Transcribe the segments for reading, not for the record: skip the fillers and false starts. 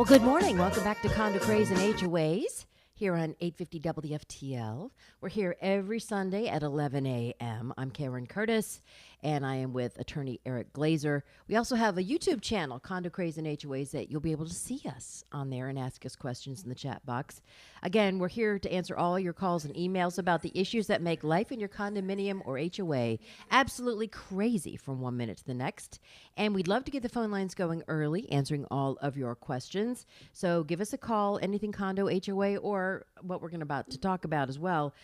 Well, good morning. Welcome back to Condo Craze and HOAs here on 850 WFTL. We're here every Sunday at 11 a.m. I'm Karen Curtis, and I am with attorney Eric Glazer. We also have a YouTube channel, Condo Craze and HOAs, that you'll be able to see us on there and ask us questions in the chat box. Again, we're here to answer all your calls and emails about the issues that make life in your condominium or HOA absolutely crazy from one minute to the next. And we'd love to get the phone lines going early, answering all of your questions. So give us a call, anything condo, HOA, or what we're about to talk about as well.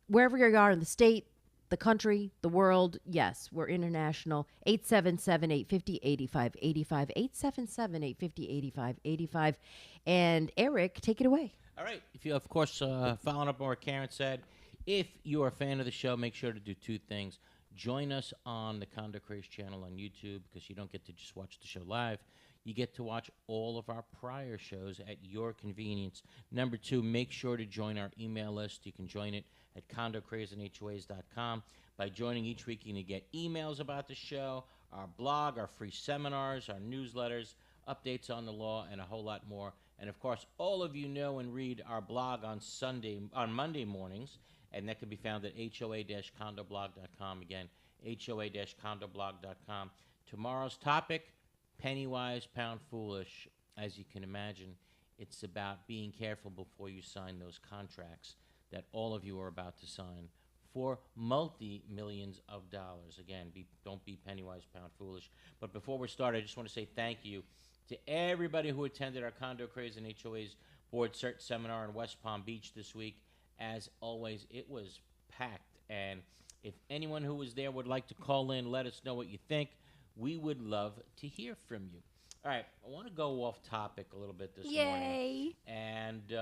Wherever you are in the state, the country, the world, yes, we're international. 877-850-8585, 877-850-8585. And Eric, take it away. All right. If you, of course, following up on what Karen said, if you're a fan of the show, make sure to do two things. Join us on the Condo Craze channel on YouTube, because you don't get to just watch the show live. You get to watch all of our prior shows at your convenience. Number two, make sure to join our email list. You can join it at condocrazeandhoas.com. By joining each week, you can get emails about the show, our blog, our free seminars, our newsletters, updates on the law, and a whole lot more. And, of course, all of you know and read our blog on Monday mornings, and that can be found at hoa-condoblog.com. Again, hoa-condoblog.com. Tomorrow's topic, penny wise, pound foolish. As you can imagine, it's about being careful before you sign those contracts that all of you are about to sign for multi-millions of dollars. Again, don't be penny wise, pound foolish. But before we start, I just want to say thank you to everybody who attended our Condo Craze and HOA's Board Cert Seminar in West Palm Beach this week. As always, it was packed. And if anyone who was there would like to call in, let us know what you think. We would love to hear from you. All right, I want to go off topic a little bit this morning. And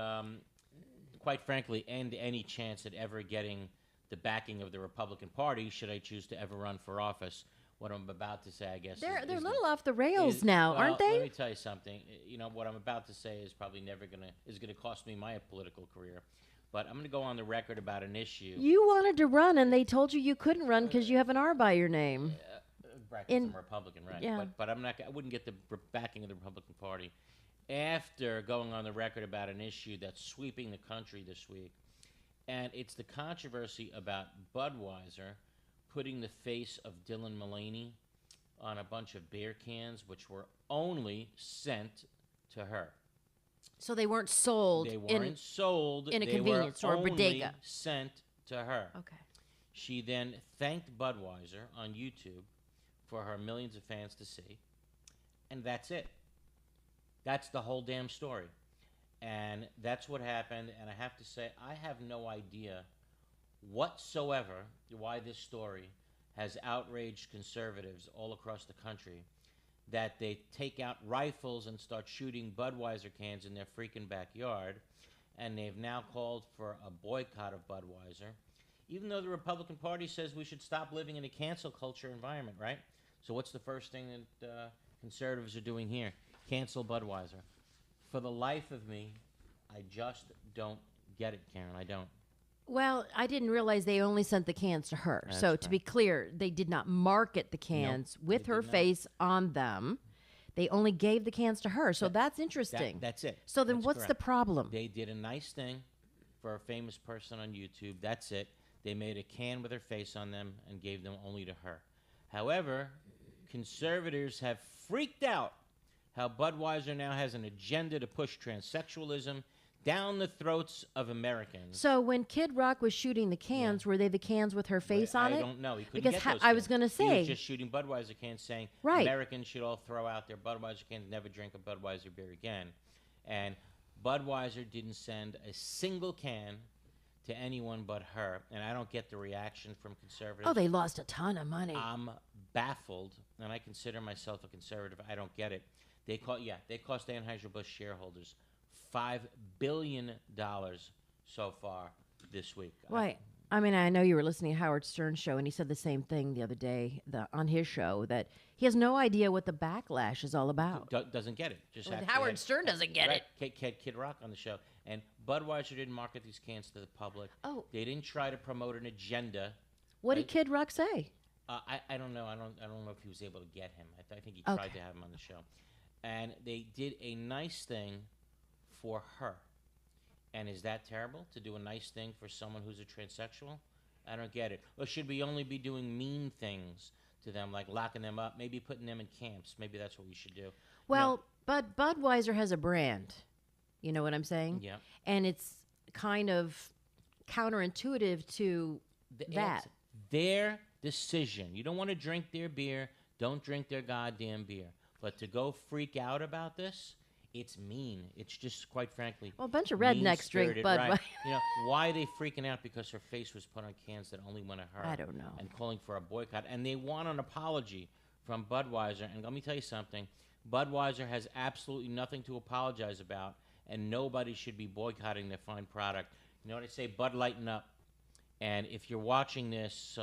quite frankly, end any chance at ever getting the backing of the Republican Party, should I choose to ever run for office. What I'm about to say, I guess, They're a little off the rails now, aren't they? Let me tell you something. You know, what I'm about to say is probably never gonna cost me my political career. But I'm going to go on the record about an issue. You wanted to run, and they told you couldn't run because you have an R by your name. I'm a Republican, right? Yeah. But I wouldn't get the backing of the Republican Party. After going on the record about an issue that's sweeping the country this week, and it's the controversy about Budweiser putting the face of Dylan Mullaney on a bunch of beer cans, which were only sent to her. So they weren't sold. They weren't sold in a convenience store, bodega. Sent to her. Okay. She then thanked Budweiser on YouTube for her millions of fans to see, and that's it. That's the whole damn story, and that's what happened. And I have to say, I have no idea whatsoever why this story has outraged conservatives all across the country, that they take out rifles and start shooting Budweiser cans in their freaking backyard, and they've now called for a boycott of Budweiser, even though the Republican Party says we should stop living in a cancel culture environment, right? So what's the first thing that conservatives are doing here? Cancel Budweiser. For the life of me, I just don't get it, Karen. I don't. Well, I didn't realize they only sent the cans to her. That's so right. To be clear, they did not market the cans with her face on them. They only gave the cans to her. So that's interesting. That's it. So then that's what's correct. the problem? They did a nice thing for a famous person on YouTube. That's it. They made a can with her face on them and gave them only to her. However, conservatives have freaked out how Budweiser now has an agenda to push transsexualism down the throats of Americans. So when Kid Rock was shooting the cans, were they the cans with her face on it? I don't know. He couldn't because get those I cans. was going to say. He was just shooting Budweiser cans saying Americans should all throw out their Budweiser cans, never drink a Budweiser beer again. And Budweiser didn't send a single can to anyone but her. And I don't get the reaction from conservatives. Oh, they lost a ton of money. I'm baffled, and I consider myself a conservative. I don't get it. They cost Anheuser-Busch shareholders $5 billion so far this week. Right. I mean, I know you were listening to Howard Stern's show, and he said the same thing the other day on his show, that he has no idea what the backlash is all about. Doesn't get it. Just Howard Stern doesn't get it. Kid Rock on the show. And Budweiser didn't market these cans to the public. Oh. They didn't try to promote an agenda. What did Kid Rock say? I don't know. I don't know if he was able to get him. I think he tried to have him on the show. and they did a nice thing for her. And is that terrible to do a nice thing for someone who's a transsexual? I don't get it. Or should we only be doing mean things to them, like locking them up, maybe putting them in camps? Maybe that's what we should do. Well, but Budweiser has a brand. You know what I'm saying? Yeah. And it's kind of counterintuitive to that. It's their decision. You don't want to drink their beer, don't drink their goddamn beer. But to go freak out about this, it's mean. It's just, quite frankly, Well, a bunch of rednecks drink mean-spirited, Budweiser. right. You know, why are they freaking out? Because her face was put on cans that only went to her. I don't know. And calling for a boycott. And they want an apology from Budweiser. And let me tell you something. Budweiser has absolutely nothing to apologize about, and nobody should be boycotting their fine product. You know what I say? Bud, lighten up. And if you're watching this,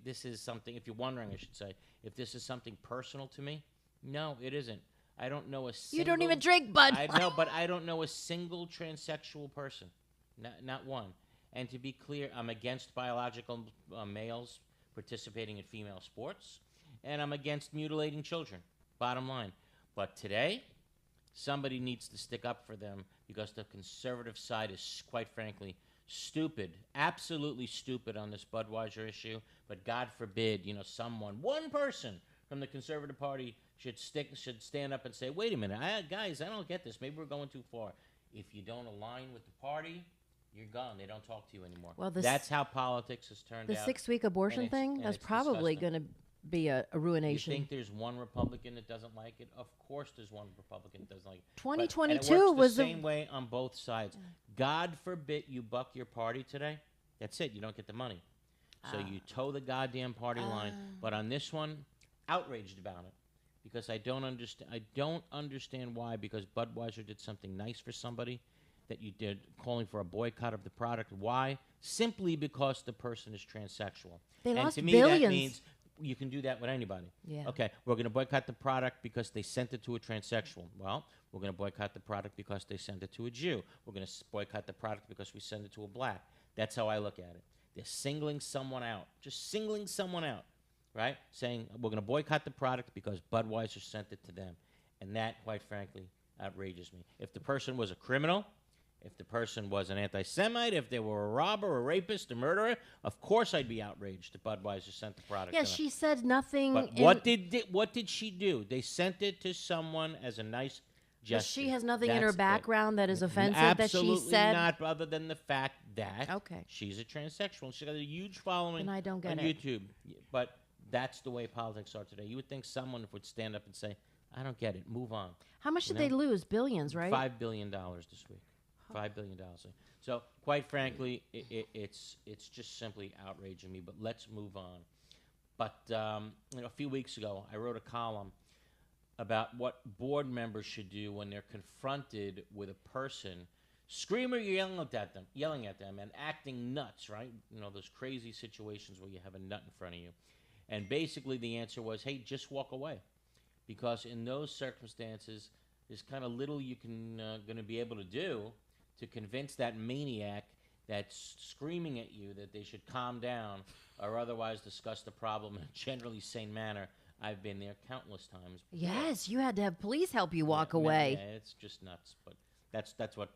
this is something, if you're wondering, I should say, if this is something personal to me, no, it isn't. I don't know a single... You don't even drink Bud. I know, but I don't know a single transsexual person. Not one. And to be clear, I'm against biological males participating in female sports, and I'm against mutilating children, bottom line. But today, somebody needs to stick up for them, because the conservative side is, quite frankly, stupid, absolutely stupid on this Budweiser issue. But God forbid, one person from the Conservative Party should stand up and say, wait a minute, guys, I don't get this. Maybe we're going too far. If you don't align with the party, you're gone. They don't talk to you anymore. Well, that's how politics has turned out. The 6-week abortion thing, that's probably going to be a ruination. You think there's one Republican that doesn't like it? Of course there's one Republican that doesn't like it. 2022 and it works was the same way on both sides. God forbid you buck your party today. That's it. You don't get the money. So you toe the goddamn party line. But on this one, outraged about it. Because I don't understand why. Because Budweiser did something nice for somebody that you did, calling for a boycott of the product. Why? Simply because the person is transsexual. They and lost to me, billions. that means you can do that with anybody. Yeah. Okay, we're going to boycott the product because they sent it to a transsexual. Well, we're going to boycott the product because they sent it to a Jew. We're going to boycott the product because we send it to a black. That's how I look at it. They're singling someone out, just singling someone out, right? Saying we're going to boycott the product because Budweiser sent it to them. And that, quite frankly, outrages me. If the person was a criminal, if the person was an anti-Semite, if they were a robber, a rapist, a murderer, of course I'd be outraged if Budweiser sent the product. Yeah, she said nothing. But what did she do? They sent it to someone as a nice gesture. But she has nothing in her background that is offensive that she said? Absolutely not, other than the fact that she's a transsexual. She's got a huge following and I don't get on it. YouTube. But that's the way politics are today. You would think someone would stand up and say, I don't get it, move on. How much did they lose? Billions, right? $5 billion this week. $5 billion. So, quite frankly, it's just simply outraging me. But let's move on. But a few weeks ago, I wrote a column about what board members should do when they're confronted with a person screaming or yelling at them, and acting nuts. Right? Those crazy situations where you have a nut in front of you. And basically, the answer was, hey, just walk away, because in those circumstances, there's kind of little you can going to be able to do to convince that maniac that's screaming at you that they should calm down or otherwise discuss the problem in a generally sane manner. I've been there countless times. Yes, you had to have police help you walk away. Yeah, it's just nuts. But that's what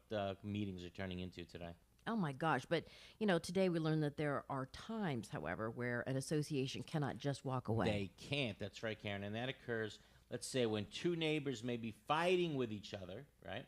meetings are turning into today. Oh, my gosh. But, today we learned that there are times, however, where an association cannot just walk away. They can't. That's right, Karen. And that occurs, let's say, when two neighbors may be fighting with each other, right?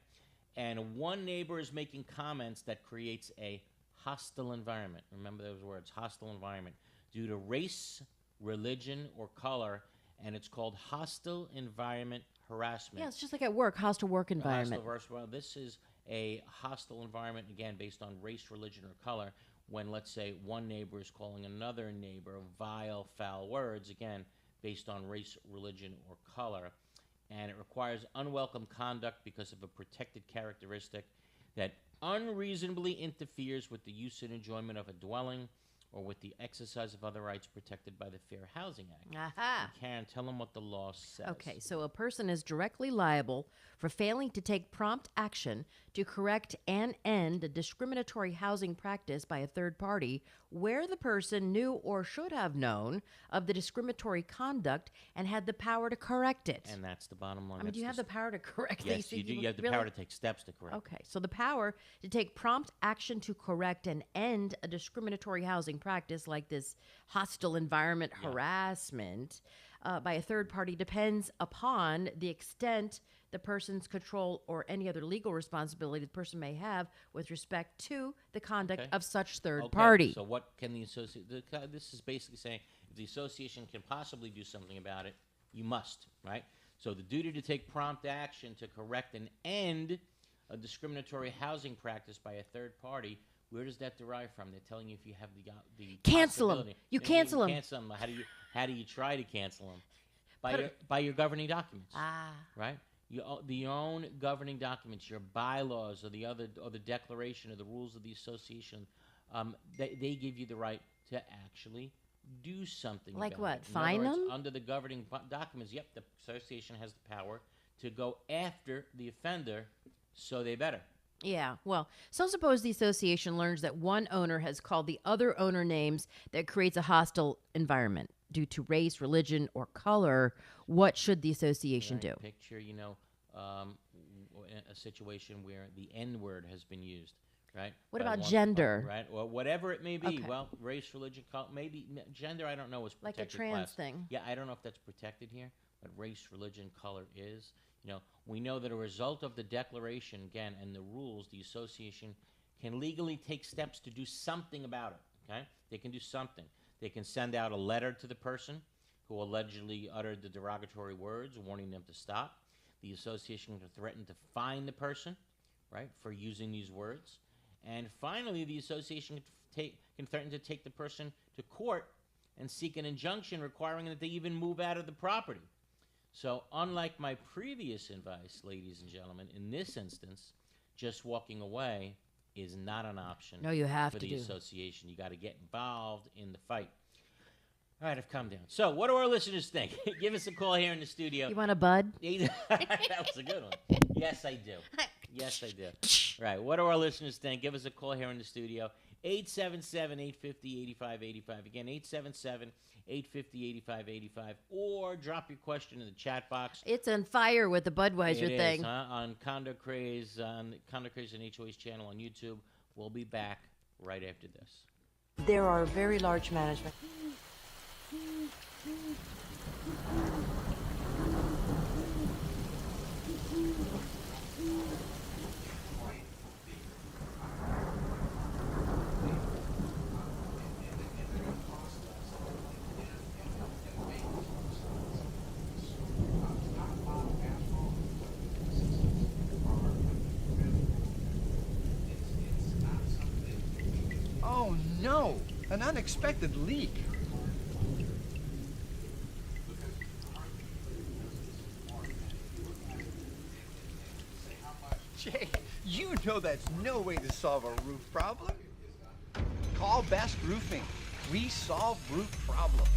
And one neighbor is making comments that creates a hostile environment. Remember those words, hostile environment, due to race, religion, or color, and it's called hostile environment harassment. Yeah, it's just like at work, hostile work environment. Well, this is a hostile environment, again, based on race, religion, or color, when, let's say, one neighbor is calling another neighbor vile, foul words, again, based on race, religion, or color. And it requires unwelcome conduct because of a protected characteristic that unreasonably interferes with the use and enjoyment of a dwelling or with the exercise of other rights protected by the Fair Housing Act. Aha. And Karen, tell them what the law says. Okay, so a person is directly liable for failing to take prompt action to correct and end a discriminatory housing practice by a third party where the person knew or should have known of the discriminatory conduct and had the power to correct it. And that's the bottom line. I mean, do you have the power to correct Yes, these? you do. You have the power to take steps to correct. Okay, so the power to take prompt action to correct and end a discriminatory housing practice like this hostile environment harassment by a third party depends upon the extent the person's control or any other legal responsibility the person may have with respect to the conduct of such third party. So what can the association, this is basically saying if the association can possibly do something about it, you must, right? So the duty to take prompt action to correct and end a discriminatory housing practice by a third party, where does that derive from? They're telling you if you have the Cancel them. possibility. You Maybe cancel them. Cancel them. How do you try to cancel them? By your governing documents. Right? Your own governing documents, your bylaws, or the declaration, or the rules of the association, they give you the right to actually do something. Like about what? it. In Fine other words, them? under the governing documents. Yep, the association has the power to go after the offender, so they better. Yeah, well, so suppose the association learns that one owner has called the other owner names that creates a hostile environment due to race, religion, or color. What should the association do? Picture, a situation where the N word has been used, right? What by about one gender? party, right? Well, whatever it may be. Okay. Well, race, religion, color, maybe gender. I don't know is Like protected a trans class. thing. Yeah, I don't know if that's protected here, but race, religion, color is. We know that a result of the declaration, again, and the rules, the association can legally take steps to do something about it, okay? They can do something. They can send out a letter to the person who allegedly uttered the derogatory words, warning them to stop. The association can threaten to fine the person, right, for using these words. And finally, the association can threaten to take the person to court and seek an injunction requiring that they even move out of the property. So unlike my previous advice, ladies and gentlemen, in this instance, just walking away is not an option. No, you have for to the do. association. You got to get involved in the fight. All right, I've calmed down. So what do our listeners think? Give us a call here in the studio. You want a bud? That was a good one. Yes, I do. Yes, I do. Right. What do our listeners think? Give us a call here in the studio. 877-850-8585. Again, 877-850-8585. Or drop your question in the chat box. It's on fire with the Budweiser It thing. is, on Condo Craze, and HOA's channel on YouTube. We'll be back right after this. There are very large management. Oh no! An unexpected leak. Jay, you know that's no way to solve a roof problem. Call Best Roofing. We solve roof problems.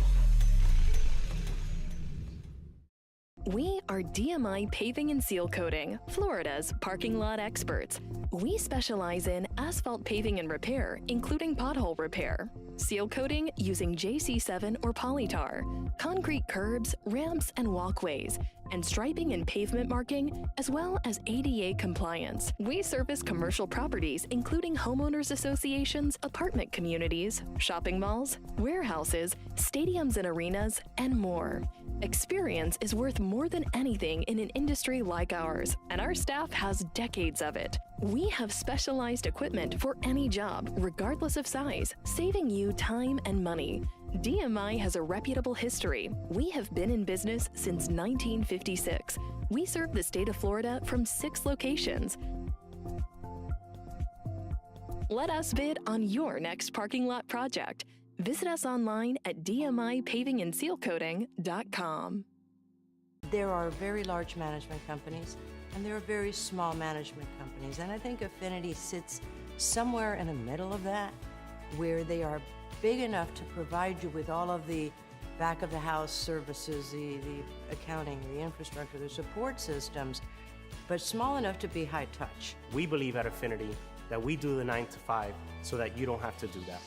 We are DMI Paving and Seal Coating, Florida's parking lot experts. We specialize in asphalt paving and repair, including pothole repair, seal coating using JC7 or polytar, concrete curbs, ramps, and walkways, and striping and pavement marking, as well as ADA compliance. We service commercial properties, including homeowners associations, apartment communities, shopping malls, warehouses, stadiums and arenas, and more. Experience is worth more than anything in an industry like ours, and our staff has decades of it. We have specialized equipment for any job, regardless of size, saving you time and money. DMI has a reputable history. We have been in business since 1956. We serve the state of Florida from 6 locations. Let us bid on your next parking lot project. Visit us online at dmipavingandsealcoating.com. There are very large management companies, and there are very small management companies. And I think Affinity sits somewhere in the middle of that, where they are big enough to provide you with all of the back of the house services, the accounting, the infrastructure, the support systems, but small enough to be high touch. We believe at Affinity that we do the 9 to 5 so that you don't have to do that.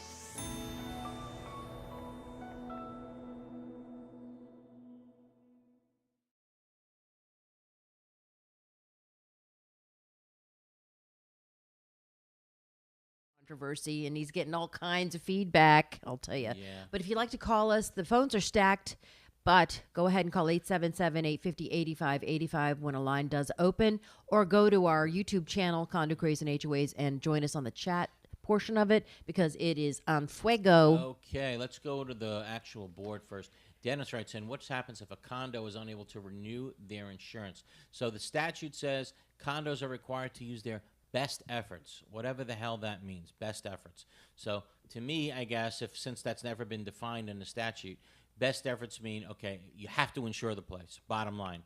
Controversy, and he's getting all kinds of feedback, I'll tell you. Yeah. But if you'd like to call us, the phones are stacked, but go ahead and call 877-850-8585 when a line does open, or go to our YouTube channel, Condo Craze and HOAs, and join us on the chat portion of it, because it is on fuego. Okay, let's go to the actual board first. Dennis writes in, what happens if a condo is unable to renew their insurance? So the statute says condos are required to use their best efforts, whatever the hell that means, best efforts. So to me, I guess, since that's never been defined in the statute, best efforts mean, okay, you have to insure the place, bottom line.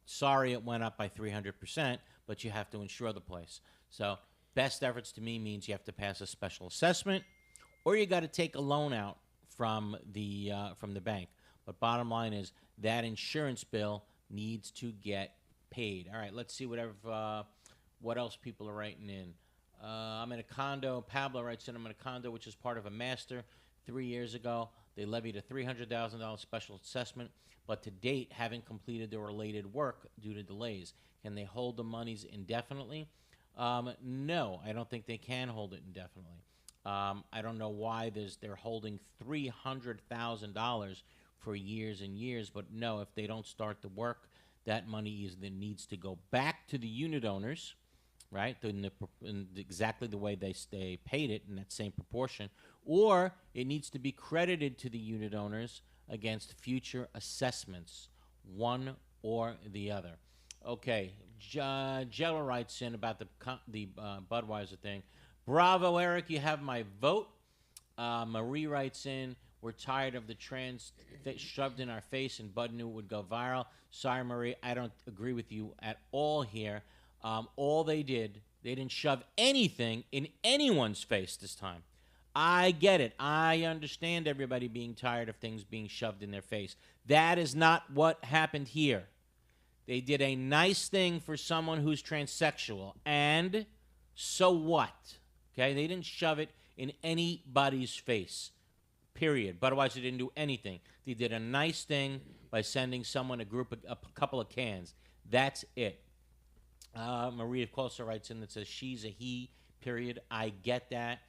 Sorry it went up by 300%, but you have to insure the place. So best efforts to me means you have to pass a special assessment, or you got to take a loan out from the bank. But bottom line is that insurance bill needs to get paid. All right, let's see what else people are writing in. I'm in a condo. Pablo writes in, I'm in a condo which is part of a master. 3 years ago, they levied a $300,000 special assessment, but to date haven't completed their related work due to delays. Can they hold the monies indefinitely? No, I don't think they can hold it indefinitely. I don't know why they're holding $300,000 for years and years, but no, if they don't start the work, that money either needs to go back to the unit owners, right, in exactly the way they paid it in that same proportion, or it needs to be credited to the unit owners against future assessments, one or the other. Okay, Jello writes in about the Budweiser thing. Bravo, Eric, you have my vote. Marie writes in, we're tired of the trans shoved in our face, and Bud knew it would go viral. Sorry, Marie, I don't agree with you at all here. All they didn't shove anything in anyone's face this time. I get it. I understand everybody being tired of things being shoved in their face. That is not what happened here. They did a nice thing for someone who's transsexual, and so what? Okay, they didn't shove it in anybody's face, period. Budweiser didn't do anything. They did a nice thing by sending someone a couple of cans. That's it. Maria Costa writes in that says she's a he, period. I get that.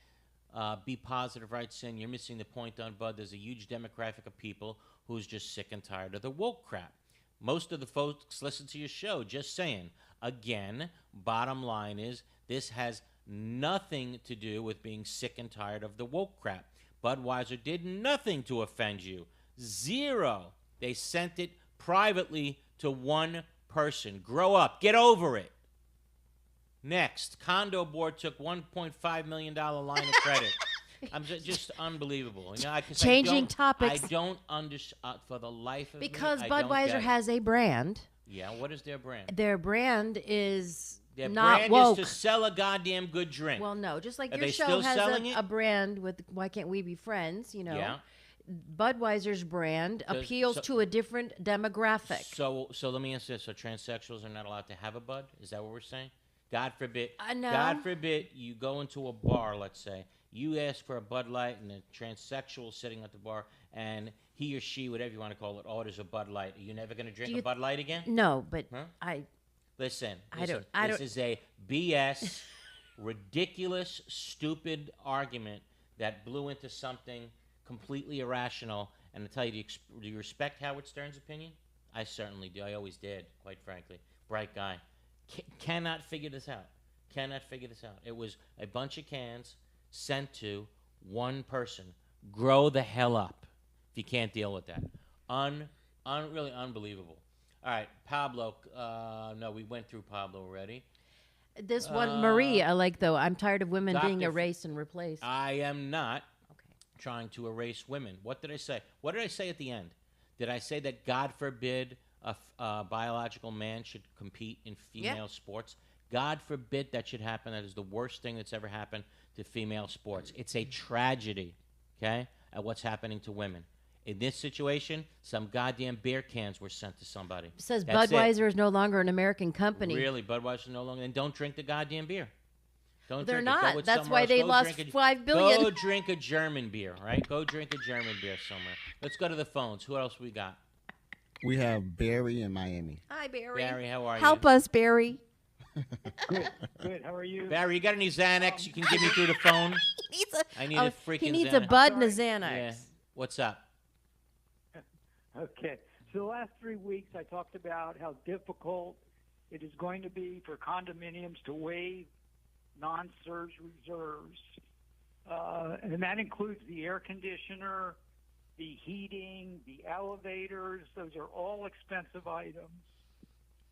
Be Positive writes in, you're missing the point on Bud. There's a huge demographic of people who's just sick and tired of the woke crap. Most of the folks listen to your show, just saying. Again, bottom line is this has nothing to do with being sick and tired of the woke crap. Budweiser did nothing to offend you. Zero. They sent it privately to one person. Grow up. Get over it. Next, condo board took $1.5 million line of credit. I'm just unbelievable. You know, Changing topics. I don't understand for the life of because me. Budweiser has a brand. Yeah, what is their brand? Their brand is Their not brand woke. is to sell a goddamn good drink. Well, no, just like Are your they show still has selling it? a brand with Why Can't We Be Friends, you know. Yeah. Budweiser's brand appeals to a different demographic. So let me answer this. So transsexuals are not allowed to have a Bud? Is that what we're saying? God forbid. No. God forbid you go into a bar, let's say. You ask for a Bud Light, and a transsexual sitting at the bar, and he or she, whatever you want to call it, orders a Bud Light. Are you never going to drink a Bud Light again? No, but Huh? Listen, I this is a BS, ridiculous, stupid argument that blew into something completely irrational. And to tell you, do you respect Howard Stern's opinion? I certainly do. I always did, quite frankly. Bright guy. Cannot figure this out. Cannot figure this out. It was a bunch of cans sent to one person. Grow the hell up if you can't deal with that. Really unbelievable. All right, Pablo. No, we went through Pablo already. This one, Marie, I like, though. I'm tired of women being Dr. erased and replaced. I am not trying to erase women. What did I say? What did I say at the end? Did I say that God forbid a biological man should compete in female sports? God forbid that should happen. That is the worst thing that's ever happened to female sports. It's a tragedy. okay, at what's happening to women. In this situation, some goddamn beer cans were sent to somebody. It says That's it. Budweiser is no longer an American company. Really, Budweiser no longer. And don't drink the goddamn beer. Don't They're drink it. Go not. with That's somewhere why else. they Go lost drink $5 billion. Go drink a German beer, right? Go drink a German beer somewhere. Let's go to the phones. Who else we got? We have Barry in Miami. Hi, Barry. Barry, how are Help you? us, Barry. Good. How are you? Barry, you got any Xanax you can give me through the phone? He needs a, I need a freaking He needs Xanax. a Bud and a Sorry. Xanax. Yeah. What's up? Okay. So the last 3 weeks, I talked about how difficult it is going to be for condominiums to waive non-surge reserves, and that includes the air conditioner, the heating, the elevators. Those are all expensive items.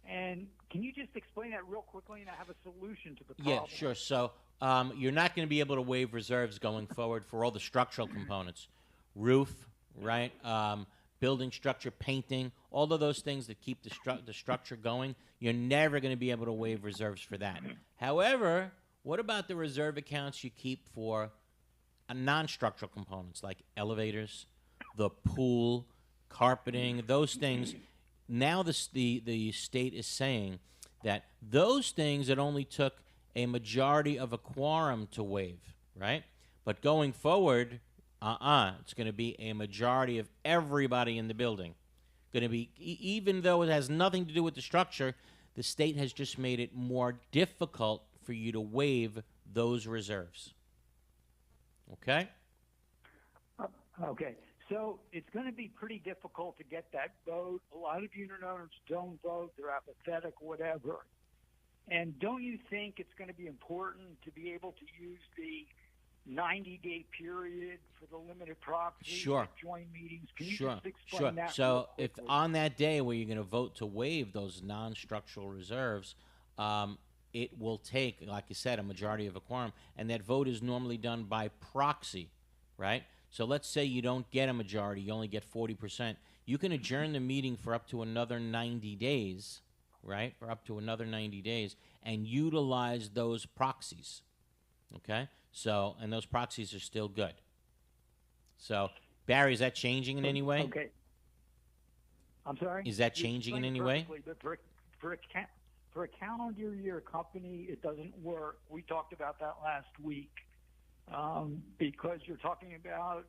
And can you just explain that real quickly? And I have a solution to the problem. Yeah, sure. So you're not going to be able to waive reserves going forward for all the structural components. Roof, right? Building structure, painting, all of those things that keep the structure going. You're never going to be able to waive reserves for that. However, what about the reserve accounts you keep for non-structural components like elevators, the pool, carpeting, those things? Now the state is saying that those things it only took a majority of a quorum to waive, right? But going forward, it's going to be a majority of everybody in the building. Going to be, even though it has nothing to do with the structure, the state has just made it more difficult for you to waive those reserves. Okay? Okay. So it's going to be pretty difficult to get that vote. A lot of unit owners don't vote. They're apathetic, whatever. And don't you think it's going to be important to be able to use the 90-day period for the limited proxy Sure. joint meetings? Can you Sure, just explain sure. that So real if quickly? on that day where you're going to vote to waive those non-structural reserves, it will take, like you said, a majority of a quorum, and that vote is normally done by proxy, right? So let's say you don't get a majority, you only get 40%. You can adjourn the meeting for up to another 90 days, right? For up to another 90 days, and utilize those proxies, okay? So, and those proxies are still good. So, Barry, is that changing in any way? Okay. I'm sorry? Is that You changing in explained any way? perfectly, But for a calendar year company, it doesn't work. We talked about that last week because you're talking about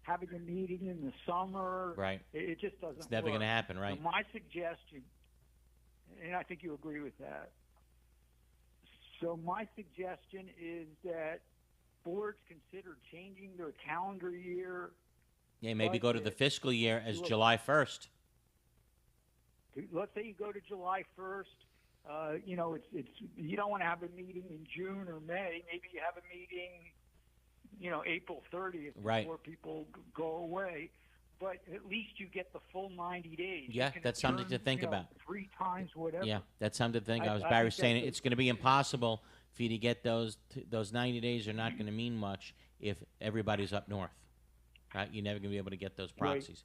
having a meeting in the summer. Right. It just doesn't It's never work. going to happen, right? So my suggestion, and I think you agree with that, so my suggestion is that boards consider changing their calendar year. Yeah, maybe go to the budget fiscal year as to a- July 1st. Let's say you go to July 1st. You know, it's you don't want to have a meeting in June or May. Maybe you have a meeting, you know, April 30th Right. before people go away. But at least you get the full 90 days. You Yeah, can that's something to adjourn, think you know, about. 3 times, whatever. Yeah, that's something to think. I As think Barry was saying, that's it's going to be impossible for you to get those 90 days are not going to mean much if everybody's up north, right? You're never going to be able to get those Right. proxies.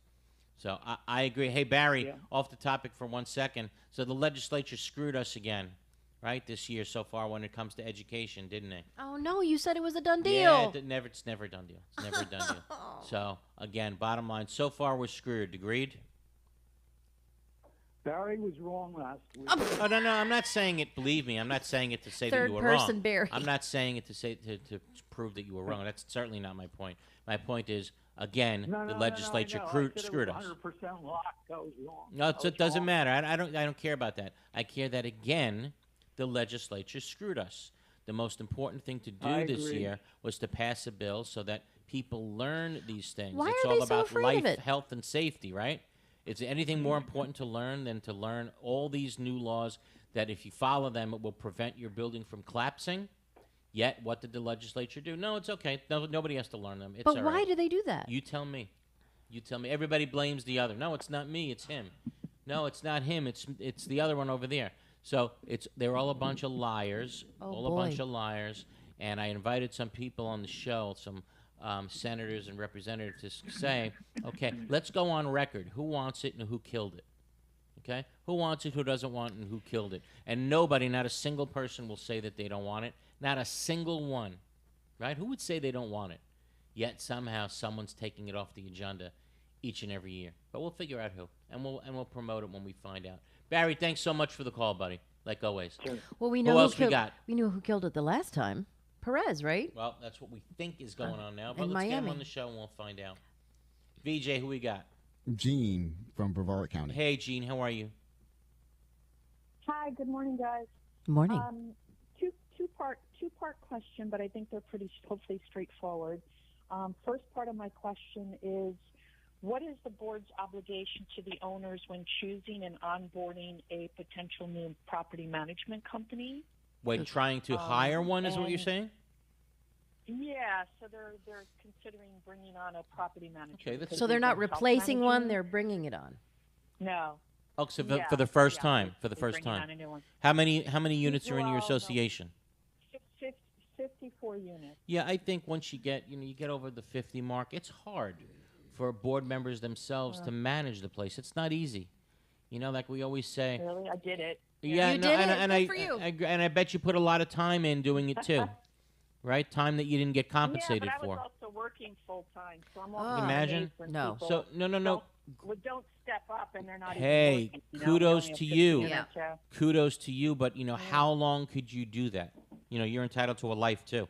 So I agree. Hey, Barry, Yeah. off the topic for 1 second. So the legislature screwed us again, right, this year so far when it comes to education, didn't they? Oh, no, you said it was a done deal. Yeah, it's never a done deal. It's never a done deal. So, again, bottom line, so far we're screwed. Agreed? Barry was wrong last week. Oh, no, I'm not saying it. Believe me, I'm not saying it to say that Third you were person wrong. Barry. I'm not saying it to say to prove that you were wrong. That's certainly not my point. My point is, again, No, the no, legislature no, I said screwed it us. was 100% locked. That was wrong. No, I was it doesn't wrong. matter. I don't care about that. I care that again, the legislature screwed us. The most important thing to do I this agree. year was to pass a bill so that people learn these things. Why it's are all they so about afraid life, of it? health, and safety, right? Is there anything more important to learn than to learn all these new laws that if you follow them, it will prevent your building from collapsing? Yet, what did the legislature do? No, it's okay. No, nobody has to learn them. It's But all why right. do they do that? You tell me. You tell me. Everybody blames the other. No, it's not me. It's him. No, it's not him. It's the other one over there. So they're all a bunch of liars. Oh, all boy. a bunch of liars. And I invited some people on the show, some senators and representatives, to say, okay, let's go on record. Who wants it and who killed it? Okay? Who wants it, who doesn't want it, and who killed it? And nobody, not a single person will say that they don't want it. Not a single one. Right? Who would say they don't want it? yet somehow someone's taking it off the agenda each and every year. But we'll figure out who, and we'll promote it when we find out. Barry, thanks so much for the call, buddy. Like always. Sure. Well, we know Who else we killed, got? We knew who killed it the last time. Perez, right? Well, that's what we think is going on now. But in let's get him Miami. on the show and we'll find out. VJ, who we got? Gene from Brevard County. Hey, Gene, how are you? Hi, good morning, guys. Morning. Two-part question, but I think they're pretty hopefully straightforward. First part of my question is, what is the board's obligation to the owners when choosing and onboarding a potential new property management company? When trying to hire one, is what you're saying? Yeah, so they're considering bringing on a property manager. Okay, that's- So they're not replacing one; they're bringing it on. No. Oh, so Yeah, for the first yeah, time. For the they're first bringing time. on a new one. How many units are in your Well, no. association? 54 units. Yeah, I think once you get over the 50 mark, it's hard for board members themselves to manage the place. It's not easy. Like we always say. Really? I did it. Yeah, You no, did it? and Good for you. and I bet you put a lot of time in doing it too, right? Time that you didn't get compensated yeah, but for. I was also working full time, so I'm Oh. also Imagine? amazed when No. people So no. don't step up and they're not Hey, even working, kudos they only to have 50 you. units, yeah. Kudos to you, but how long could you do that? You're entitled to a life too.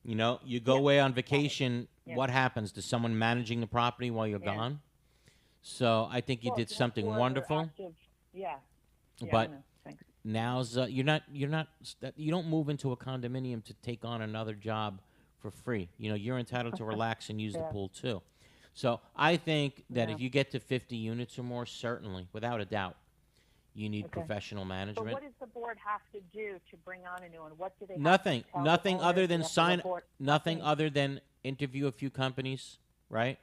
You go away on vacation. Yeah. What happens? Does someone managing the property while you're Yeah. gone? So I think you Well, did if something you're wonderful. active- yeah. Yeah, I But know. Thanks. Now's you don't move into a condominium to take on another job for free. You're entitled to relax and use the Yeah. pool too. So I think that Yeah. if you get to 50 units or more, certainly, without a doubt, you need Okay. professional So management. what does the board have to do to bring on a new one? What do they have Nothing. to tell Nothing the other owners? than They have to sign. report Nothing nothing? other than interview a few companies, right?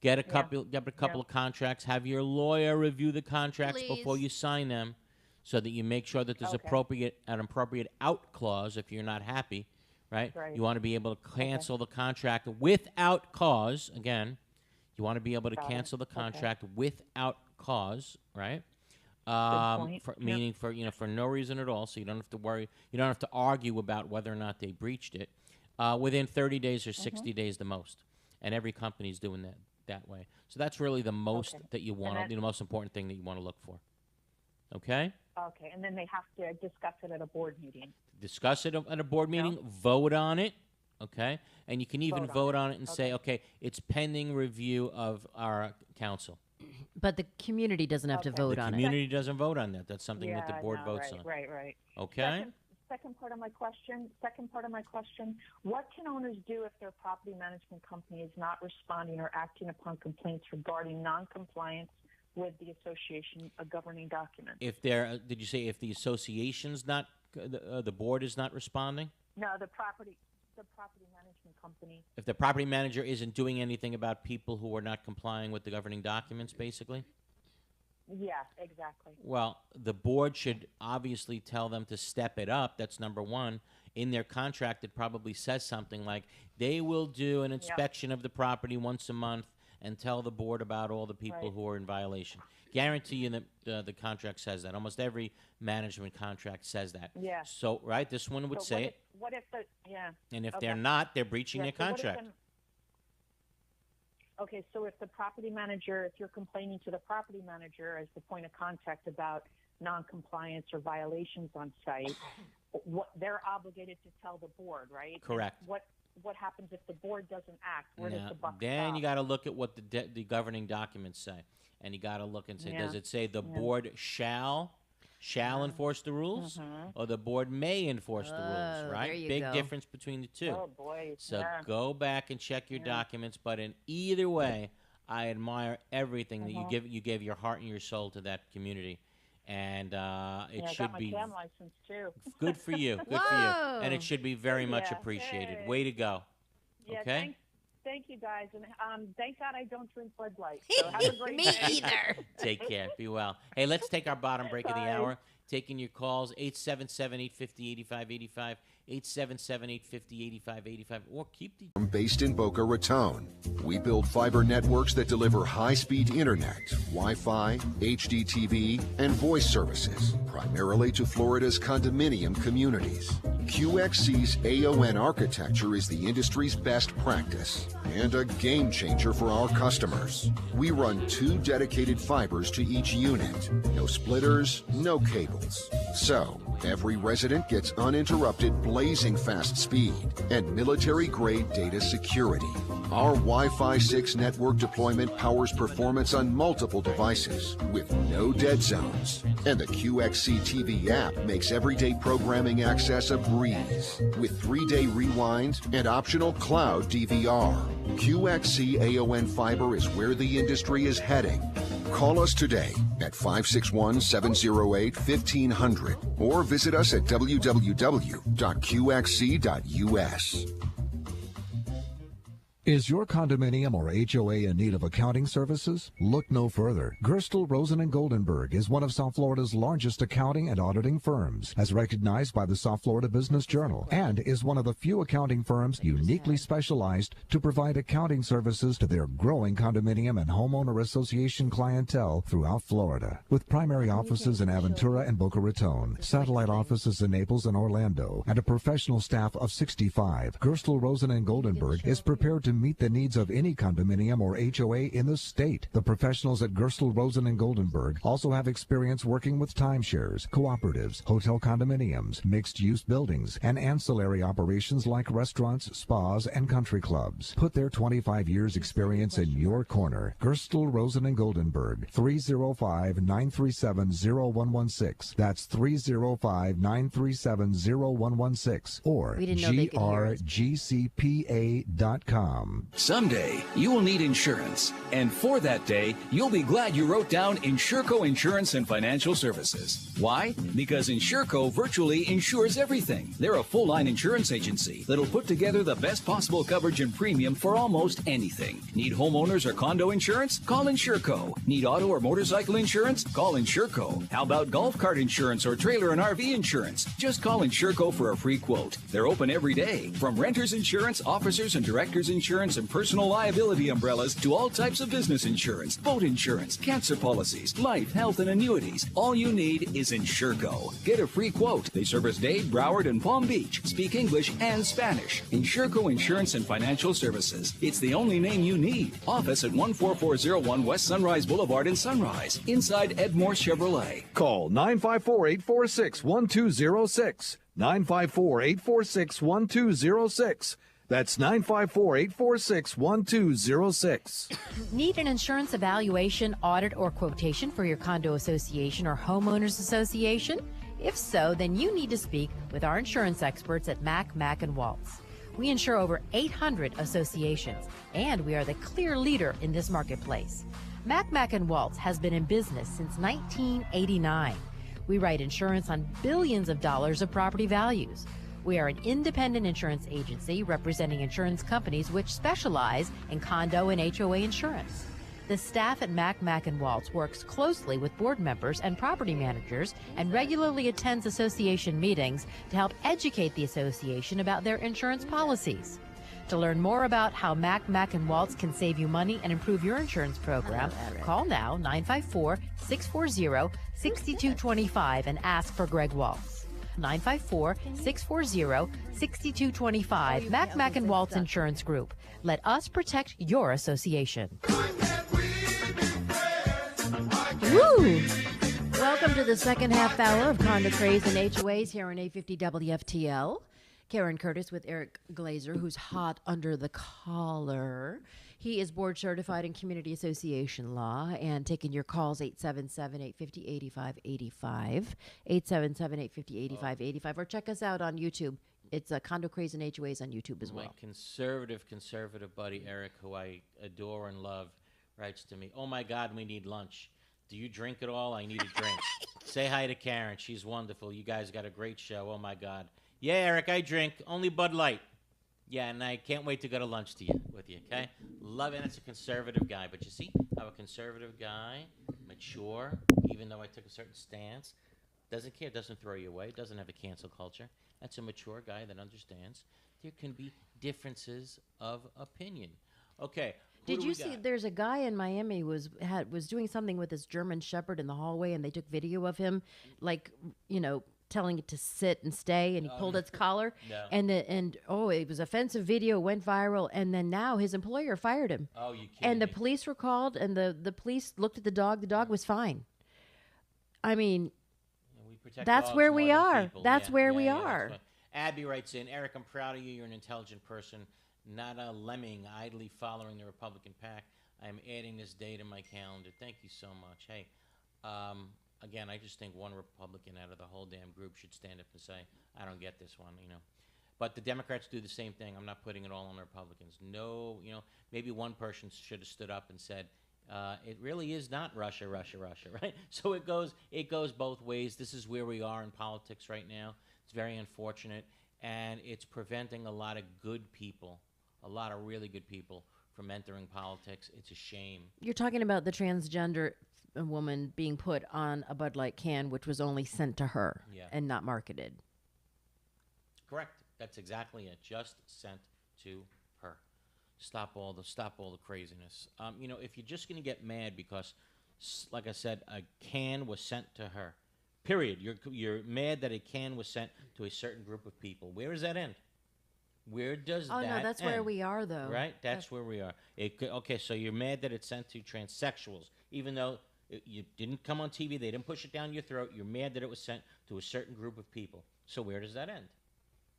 Get a couple of contracts. Have your lawyer review the contracts before Please. you sign them, so that you make sure that there's Okay. an appropriate out clause if you're not happy, right? Right. You want to be able to cancel the contract without cause. Again, you want to be able to Got it. cancel the Okay. contract without cause, right? point. Yep. Meaning for no reason at all, so you don't have to worry. You don't have to argue about whether or not they breached it. Within 30 days or 60 days, the most, and every company's doing that way. So that's really the most that you want. that- The most important thing that you want to look for. Okay. Okay, and then they have to discuss it at a board meeting. Discuss it at a board meeting. Vote on it. Okay. And you can even vote on it and say, okay, it's pending review of our council. But the community doesn't have to Okay. vote The on it. community doesn't vote on that. That's something that the Yeah, board no, votes right, on. Right. Okay. Second part of my question, what can owners do if their property management company is not responding or acting upon complaints regarding noncompliance with the association governing document? If did you say if the association's not, the board is not responding? No, the property management company. If the property manager isn't doing anything about people who are not complying with the governing documents, basically? Yeah, exactly. Well, the board should obviously tell them to step it up. That's number one. In their contract, it probably says something like they will do an inspection of the property once a month and tell the board about all the people Right. who are in violation. Guarantee you that the contract says that. Almost every management contract says that. Yeah. So, right, this one would So say it. what if the And if okay. they're not, they're breaching Yeah, their so what if contract. Okay, so if the property manager, if you're complaining to the property manager as the point of contact about noncompliance or violations on site, they're obligated to tell the board, right? And Correct. What happens if the board doesn't act? Where does Now, the buck then stop? you got to look at what the governing documents say, and you got to look and say, Yeah. does it say the board shall enforce the rules, or the board may enforce the rules? Oh, Right? there you Big go. difference between the two. Oh boy. So yeah. go back and check your documents. But in either way, I admire everything that you gave your heart and your soul to that community, and it I should got my be cam license too. good for you. Good for you, and Whoa. it should be very much Yeah. appreciated. Hey. Way to go. Yeah, Okay. thank you guys, and thank God I don't drink Bud Light. So have a great Me day. either. Take care. Be well. Hey, let's take our bottom break of the Bye. hour. Taking your calls, 877-850-8585, 877-850-8585, or keep the... Based in Boca Raton, we build fiber networks that deliver high-speed internet, Wi-Fi, HDTV, and voice services, primarily to Florida's condominium communities. QXC's AON architecture is the industry's best practice and a game changer for our customers. We run 2 dedicated fibers to each unit. No splitters, no cables. So, every resident gets uninterrupted blazing fast speed and military-grade data security. Our Wi-Fi 6 network deployment powers performance on multiple devices with no dead zones. And the QXC TV app makes everyday programming access a breeze with 3-day rewind and optional cloud DVR. QXC AON Fiber is where the industry is heading. Call us today at 561-708-1500 or visit us at www.qxc.us. Is your condominium or HOA in need of accounting services? Look no further. Gerstle, Rosen & Goldenberg is one of South Florida's largest accounting and auditing firms, as recognized by the South Florida Business Journal, and is one of the few accounting firms uniquely specialized to provide accounting services to their growing condominium and homeowner association clientele throughout Florida. With primary offices in Aventura and Boca Raton, satellite offices in Naples and Orlando, and a professional staff of 65, Gerstle, Rosen & Goldenberg is prepared to meet the needs of any condominium or HOA in the state. The professionals at Gerstle, Rosen & Goldenberg also have experience working with timeshares, cooperatives, hotel condominiums, mixed-use buildings, and ancillary operations like restaurants, spas, and country clubs. Put their 25 years experience in your corner. Gerstle, Rosen & Goldenberg, 305-937-0116. That's 305-937-0116 or grgcpa.com. Someday, you will need insurance. And for that day, you'll be glad you wrote down Insurco Insurance and Financial Services. Why? Because Insurco virtually insures everything. They're a full-line insurance agency that'll put together the best possible coverage and premium for almost anything. Need homeowners or condo insurance? Call Insurco. Need auto or motorcycle insurance? Call Insurco. How about golf cart insurance or trailer and RV insurance? Just call Insurco for a free quote. They're open every day. From renters insurance, officers and directors insurance, and personal liability umbrellas to all types of business insurance, boat insurance, cancer policies, life, health, and annuities. All you need is Insurco. Get a free quote. They service Dade, Broward, and Palm Beach. Speak English and Spanish. Insurco Insurance and Financial Services. It's the only name you need. Office at 14401 West Sunrise Boulevard in Sunrise, inside Edmore Chevrolet. Call 954-846-1206. 954-846-1206. That's 954-846-1206. Need an insurance evaluation, audit, or quotation for your condo association or homeowners association? If so, then you need to speak with our insurance experts at Mack & Waltz. We insure over 800 associations, and we are the clear leader in this marketplace. Mack & Waltz has been in business since 1989. We write insurance on billions of dollars of property values. We are an independent insurance agency representing insurance companies which specialize in condo and HOA insurance. The staff at Mack & Waltz works closely with board members and property managers and regularly attends association meetings to help educate the association about their insurance policies. To learn more about how Mack & Waltz can save you money and improve your insurance program, call now 954-640-6225 and ask for Greg Waltz. 954-640-6225. Mack & Waltz Insurance Group. Let us protect your association. Woo! Welcome to the second half hour of Condo Craze and HOAs here on 850 WFTL. Karen Curtis with Eric Glazer, who's hot under the collar. He is board certified in community association law, and taking your calls 877-850-8585, 877-850-8585, or check us out on YouTube. It's Condo Craze and HOAs on YouTube as well. My conservative buddy Eric, who I adore and love, writes to me, "Oh my God, we need lunch. Do you drink at all? I need a drink." Say hi to Karen. She's wonderful. You guys got a great show. Oh my God. Yeah, Eric, I drink. Only Bud Light. Yeah, and I can't wait to go to lunch with you, okay? Love it. That's a conservative guy. But you see how a conservative guy, mature, even though I took a certain stance, Doesn't care, doesn't throw you away, doesn't have a cancel culture. That's a mature guy that understands there can be differences of opinion. Okay. Did you see? There's a guy in Miami was doing something with his German Shepherd in the hallway, and they took video of him, like telling it to sit and stay, and he pulled its collar, No. and it was offensive video, went viral, and then now his employer fired him. Oh, you kidding And the me? police were called, and the police looked at the dog. The dog was fine. I mean, We protect that's dogs where more we than are. people. That's Yeah, where yeah, we yeah, that's are. fine. Abby writes in, Eric, I'm proud of you. You're an intelligent person, not a lemming idly following the Republican pack. I'm adding this day to my calendar. Thank you so much. Hey, again, I just think one Republican out of the whole damn group should stand up and say, I don't get this one, But the Democrats do the same thing. I'm not putting it all on the Republicans. No, maybe one person should have stood up and said, it really is not Russia, Russia, Russia, right? So it goes both ways. This is where we are in politics right now. It's very unfortunate, and it's preventing a lot of good people, a lot of really good people, from entering politics. It's a shame. You're talking about the transgender woman being put on a Bud Light can, which was only sent to her and not marketed. Correct. That's exactly it. Just sent to her. Stop all the craziness. If you're just going to get mad because, like I said, a can was sent to her, period. You're mad that a can was sent to a certain group of people. Where does that end? Where does that end? Oh, no, that's where we are, though. Right? That's where we are. Okay, so you're mad that it's sent to transsexuals, even though you didn't come on TV, they didn't push it down your throat. You're mad that it was sent to a certain group of people. So where does that end?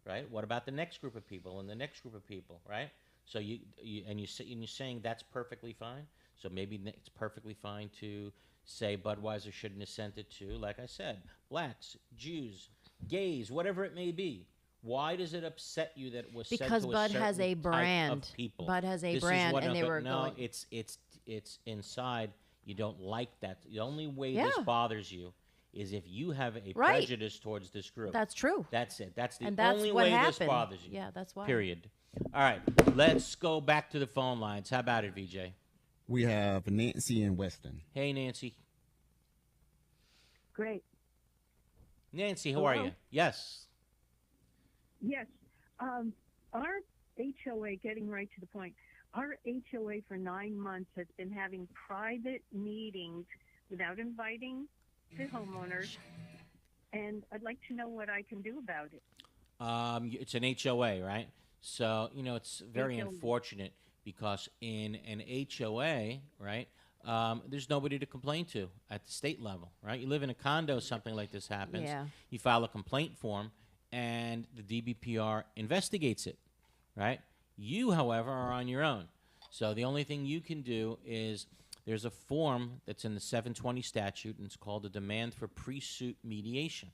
Right? What about the next group of people and the next group of people? Right? So you're saying that's perfectly fine. So maybe it's perfectly fine to say Budweiser shouldn't have sent it to, like I said, blacks, Jews, gays, whatever it may be. Why does it upset you that it was sent to Because a Bud certain has a type brand. of people? Bud has a This is brand, what and they were no, going. it's inside. You don't like that. The only way Yeah. this bothers you is if you have a Right. prejudice towards this group. That's true. That's it. That's the And that's only what way happened. this bothers you. Yeah, that's why. Period. All right, let's go back to the phone lines. How about it, VJ? We have Nancy in Weston. Hey, Nancy. Great. Nancy, how are Hello? you? Yes. Yes. Our HOA, getting right to the point, our HOA for 9 months has been having private meetings without inviting the homeowners, and I'd like to know what I can do about it. It's an HOA, right? So, it's very HOA. unfortunate because in an HOA, right, there's nobody to complain to at the state level, right? You live in a condo, something like this happens. Yeah. You file a complaint form, and the DBPR investigates it, right? You, however, are on your own. So the only thing you can do is there's a form that's in the 720 statute, and it's called a demand for pre-suit mediation.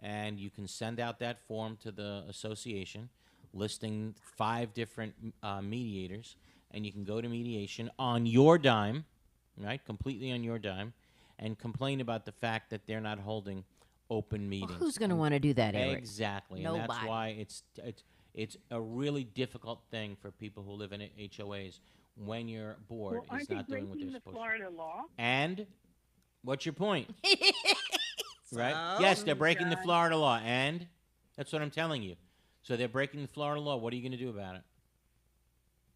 And you can send out that form to the association listing 5 different mediators, and you can go to mediation on your dime, right, completely on your dime, and complain about the fact that they're not holding open meetings. Who's going to want to do that, Eric? Exactly. Nobody. And that's why it's a really difficult thing for people who live in HOAs when your board Well, is aren't they not doing what breaking they're the supposed Florida law? to. And what's your point? Right? So, Yes, they're breaking the God. Florida law, and that's what I'm telling you. So they're breaking the Florida law. What are you going to do about it?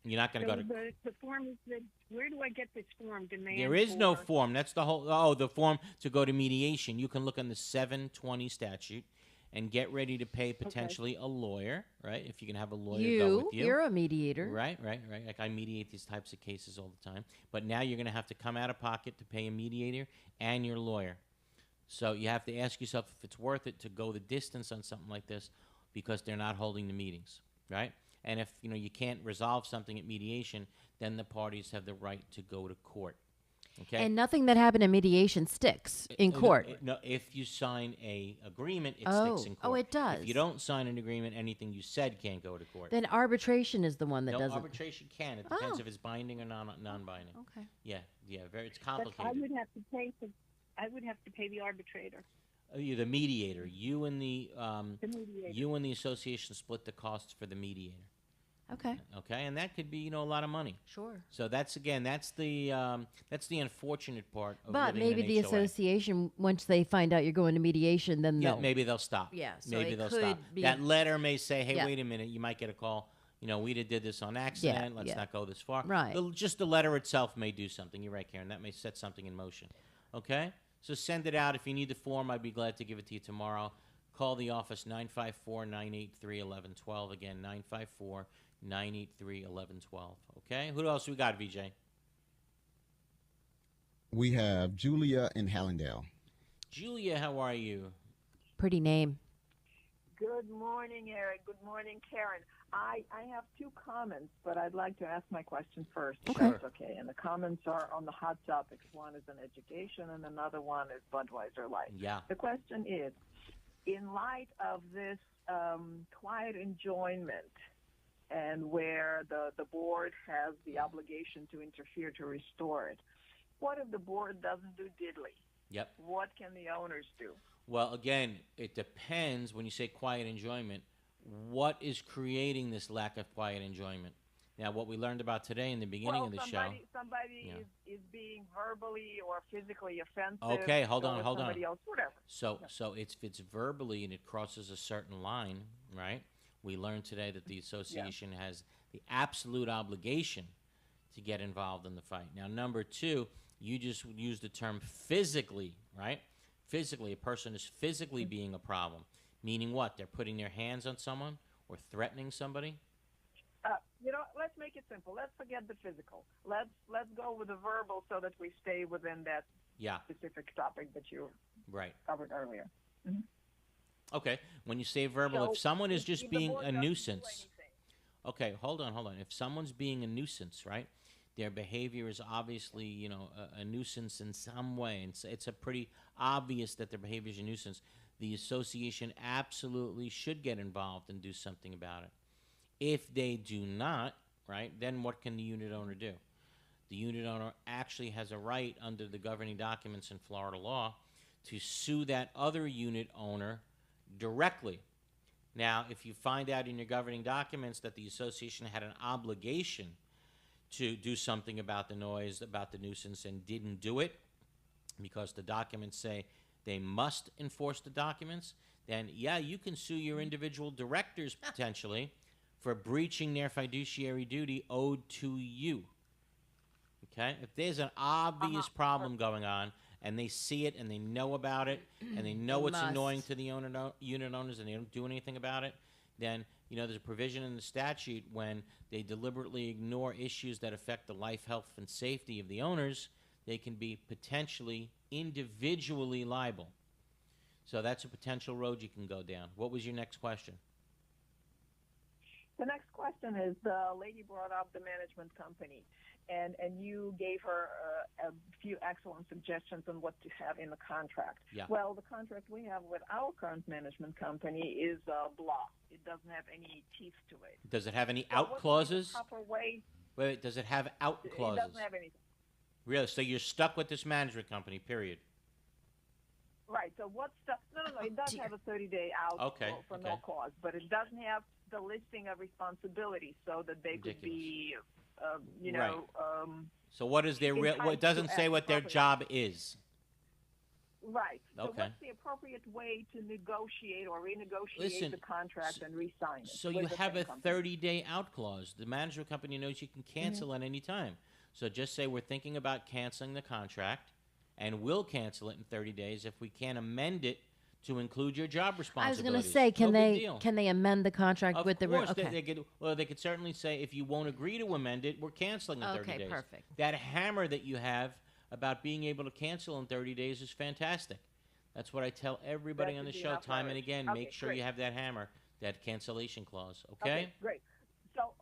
You're not going to So go to. the form is that, where do I get this form? Demand There is no for- form. That's the whole. Oh, the form to go to mediation. You can look on the 720 statute and get ready to pay potentially a lawyer, right? If you can have a lawyer go with you. You're a mediator. Right. Like I mediate these types of cases all the time. But now you're going to have to come out of pocket to pay a mediator and your lawyer. So you have to ask yourself if it's worth it to go the distance on something like this because they're not holding the meetings, right? And if you can't resolve something at mediation, then the parties have the right to go to court. Okay. And nothing that happened in mediation sticks in court. No, if you sign a agreement, it Oh. sticks in court. Oh, it does. If you don't sign an agreement, anything you said can't go to court. Then arbitration is the one that no, doesn't. arbitration can. It depends Oh. if it's binding or non-binding. Okay. Yeah, it's But complicated. I would have to pay for. I would have to pay the arbitrator. You're the mediator. You and the The mediator. you and the association split the costs for the mediator. Okay. Okay, and that could be a lot of money. Sure. So that's the unfortunate part of But living in maybe an the HOA. association, once they find out you're going to mediation, then Yeah, they'll maybe they'll stop. Yeah, so maybe it they'll could stop. be- That letter may say, "Hey, Yeah. wait a minute, you might get a call. We did this on accident. Let's yeah. not go this far." Right. Just the letter itself may do something. You're right, Karen. That may set something in motion. Okay? So send it out. If you need the form, I'd be glad to give it to you tomorrow. Call the office, 954-983-1112. Again, 954-983-1112. Okay? Who else we got, VJ? We have Julia in Hallandale. Julia, how are you? Pretty name. Good morning, Eric. Good morning, Karen. I have two comments, but I'd like to ask my question first. If Okay. That's okay. And the comments are on the hot topics. One is an education, and another one is Budweiser Light. Yeah. The question is, in light of this quiet enjoyment, and where the board has the obligation to interfere to restore it, what if the board doesn't do diddly? Yep. What can the owners do? Well, again, it depends when you say quiet enjoyment. What is creating this lack of quiet enjoyment? Now, what we learned about today in the beginning of the show. Somebody is being verbally or physically offensive. Okay, hold on. Somebody else, whatever. So if it's verbally and it crosses a certain line, right? We learned today that the association has the absolute obligation to get involved in the fight. Now, number two, you just used the term physically, right? Physically, a person is physically being a problem. Meaning what? They're putting their hands on someone or threatening somebody? Let's make it simple. Let's forget the physical. Let's go with the verbal so that we stay within that specific topic that you covered earlier. Mm-hmm. Okay. When you say verbal, So, if someone is just if the being board a doesn't do nuisance. Okay, hold on. If someone's being a nuisance, right? Their behavior is obviously, a nuisance in some way. And it's a pretty obvious that their behavior is a nuisance. The association absolutely should get involved and do something about it. If they do not, right, then what can the unit owner do? The unit owner actually has a right under the governing documents in Florida law to sue that other unit owner directly. Now, if you find out in your governing documents that the association had an obligation to do something about the noise, about the nuisance, and didn't do it because the documents say they must enforce the documents, then, you can sue your individual directors potentially for breaching their fiduciary duty owed to you. Okay? If there's an obvious problem going on and they see it and they know about it and they know it's annoying to the unit owners and they don't do anything about it, then there's a provision in the statute when they deliberately ignore issues that affect the life, health, and safety of the owners, they can be potentially individually liable. So that's a potential road you can go down. What was your next question? The next question is, the lady brought up the management company, and you gave her a few excellent suggestions on what to have in the contract. Yeah. Well, the contract we have with our current management company is blah. It doesn't have any teeth to it. Does it have any So out what's clauses? the proper way? Wait, does it have out clauses? It doesn't have anything. Really? So you're stuck with this management company, period. Right. So what's the? No. It does have a 30-day out for no cause, but it doesn't have the listing of responsibilities so that they could be, So what is their real? What doesn't say what their job is. Right. So Okay. what's the appropriate way to negotiate or renegotiate the contract and re-sign it? So with you the have same a company? 30-day out clause. The management company knows you can cancel at any time. So just say we're thinking about canceling the contract, and we'll cancel it in 30 days if we can't amend it to include your job I was responsibilities. going to say, No big deal. can they amend the contract Of with the course, okay. they could certainly say if you won't agree to amend it, we're canceling in 30 Okay, days. perfect. That hammer that you have about being able to cancel in 30 days is fantastic. That's what I tell everybody That on the should be show enough time and leverage. again. Okay, Make sure great. you have that hammer, that cancellation clause. Okay? Great. So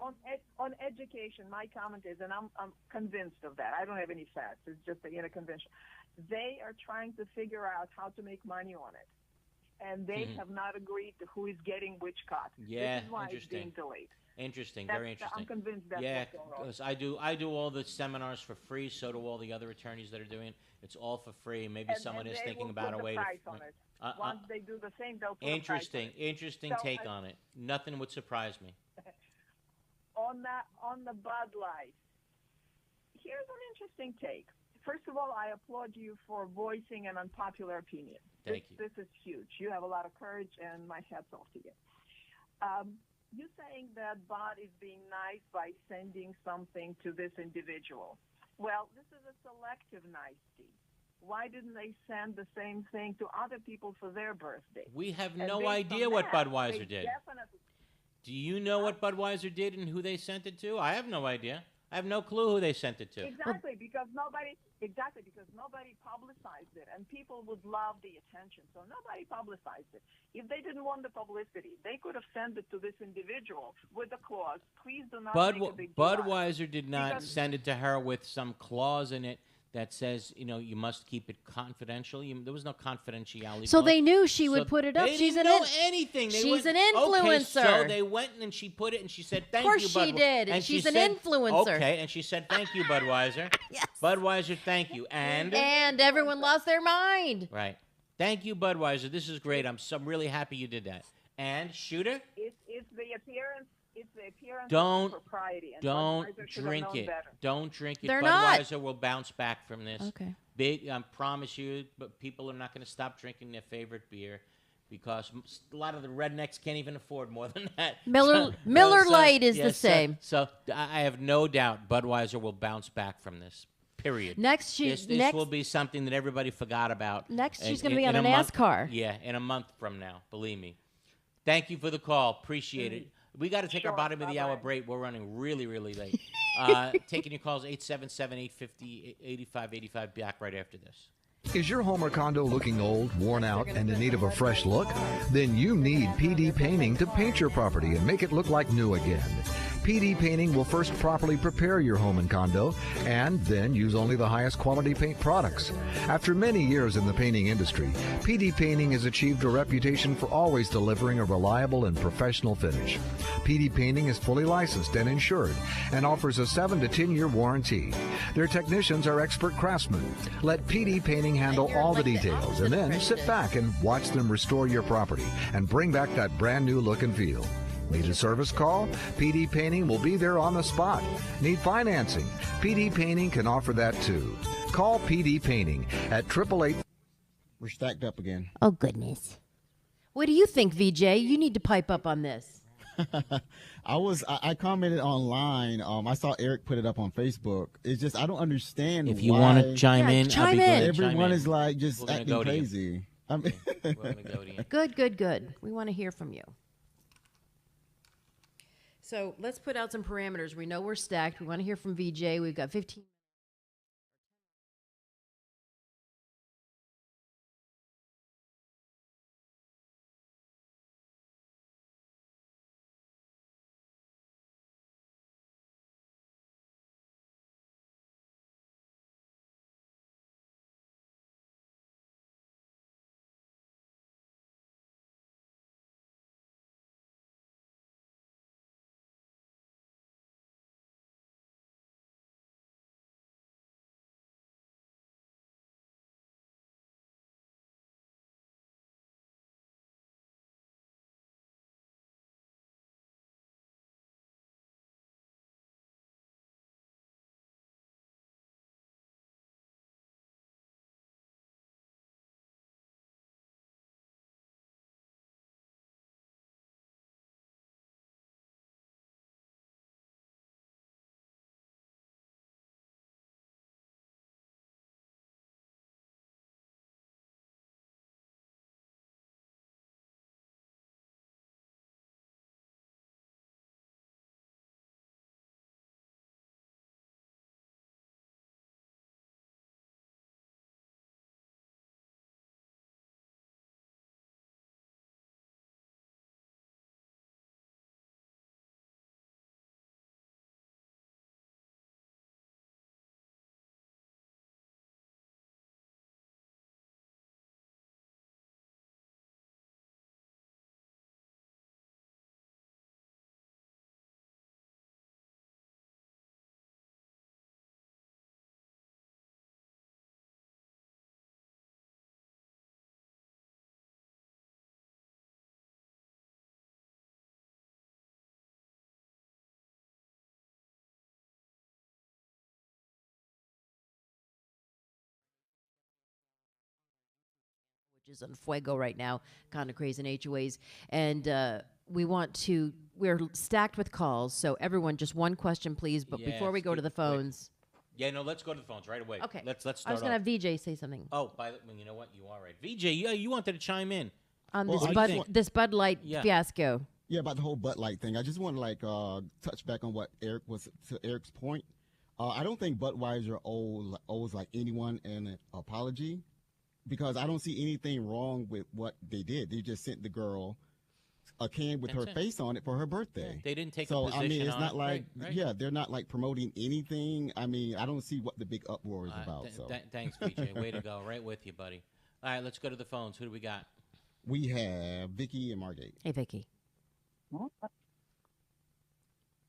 on education, my comment is, and I'm convinced of that. I don't have any facts. It's just the inner conviction. They are trying to figure out how to make money on it, and they have not agreed to who is getting which cut. Yeah, this is why it's interesting. being delayed. Interesting, That's- very interesting. I'm convinced that's yeah, what's going on. 'cause I do all the seminars for free. So do all the other attorneys that are doing it. It's all for free. Maybe someone is they thinking will about put a way the to. price on it. Once they do the same, they'll put Interesting, a price on it. interesting So take on it. Nothing would surprise me. on the Bud Light. Here's an interesting take. First of all, I applaud you for voicing an unpopular opinion. Thank you. This is huge. You have a lot of courage, and my hat's off to you. You're saying that Bud is being nice by sending something to this individual. Well, this is a selective nicety. Why didn't they send the same thing to other people for their birthday? We have And no based idea on what that, Budweiser they did. definitely- Do you know what Budweiser did and who they sent it to? I have no idea. I have no clue who they sent it to. Exactly, because nobody publicized it, and people would love the attention. So nobody publicized it. If they didn't want the publicity, they could have sent it to this individual with the clause, "Please do not make a big deal out of it." Budweiser did not Because- send it to her with some clause in it that says, you must keep it confidential. There was no confidentiality. So clause. they knew she would So put it up. They She's didn't an know anything. They she's went, an influencer. Okay, so they went and she put it and she said, "Thank you, Of course she did. And She's she an said, influencer. Okay, and she said, "Thank you, Budweiser." Yes. Budweiser, thank you. And everyone lost their mind. right. Thank you, Budweiser. This is great. I'm really happy you did that. And Shooter? It's the appearance. It's the appearance Don't- of propriety. And Don't Budweiser should have drink known it. better. Don't drink it. They're not. Budweiser will bounce back from this. Okay. Big, I promise you, but people are not going to stop drinking their favorite beer because a lot of the rednecks can't even afford more than that. Miller Lite is the same. So I have no doubt Budweiser will bounce back from this. Period. Next, this will be something that everybody forgot about. Next, she's in- going to be on in a month- NASCAR. Yeah, in a month from now. Believe me. Thank you for the call. Appreciate it. We got to take our bottom of the hour break. We're running really, really late. Taking your calls 877-850-8585. Back right after this. Is your home or condo looking old, worn out, and in need of a fresh look? Then you need PD Painting to paint your property and make it look like new again. PD Painting will first properly prepare your home and condo and then use only the highest quality paint products. After many years in the painting industry, PD Painting has achieved a reputation for always delivering a reliable and professional finish. PD Painting is fully licensed and insured and offers a 7 to 10-year warranty. Their technicians are expert craftsmen. Let PD Painting handle all the details and then sit back and watch them restore your property and bring back that brand new look and feel. Need a service call? PD Painting will be there on the spot. Need financing? PD Painting can offer that too. Call PD Painting at 888. We're stacked up again. Oh, goodness. What do you think, VJ? You need to pipe up on this. I commented online. I saw Eric put it up on Facebook. It's just I don't understand. If you why want to chime in, chime I'll be in. glad to chime everyone in. is like just We're gonna acting go to you. crazy. I mean, We're going to go to you. Good. We want to hear from you. So let's put out some parameters. We know we're stacked. We want to hear from VJ. We've got 15 which is on fuego right now, Condo Craze and HOAs. And we're stacked with calls, so everyone, just one question, please. But before we go to the phones. Yeah, no, let's go to the phones right away. Okay. Let's start I was going to have VJ say something. Oh, you know what? You are right. VJ, you wanted to chime in. On this Bud Light fiasco. Yeah, about the whole Bud Light thing. I just want to touch back on what Eric was to Eric's point. I don't think Budweiser owes like anyone an apology, because I don't see anything wrong with what they did. They just sent the girl a can with her face on it for her birthday. Yeah, they didn't take a so position I mean, it's on not it. like Right. they're not like promoting anything. I mean, I don't see what the big uproar is about. Thanks, VJ. Way to go. Right with you, buddy. All right, let's go to the phones. Who do we got? We have Vicky and Margate. Hey, Vicky.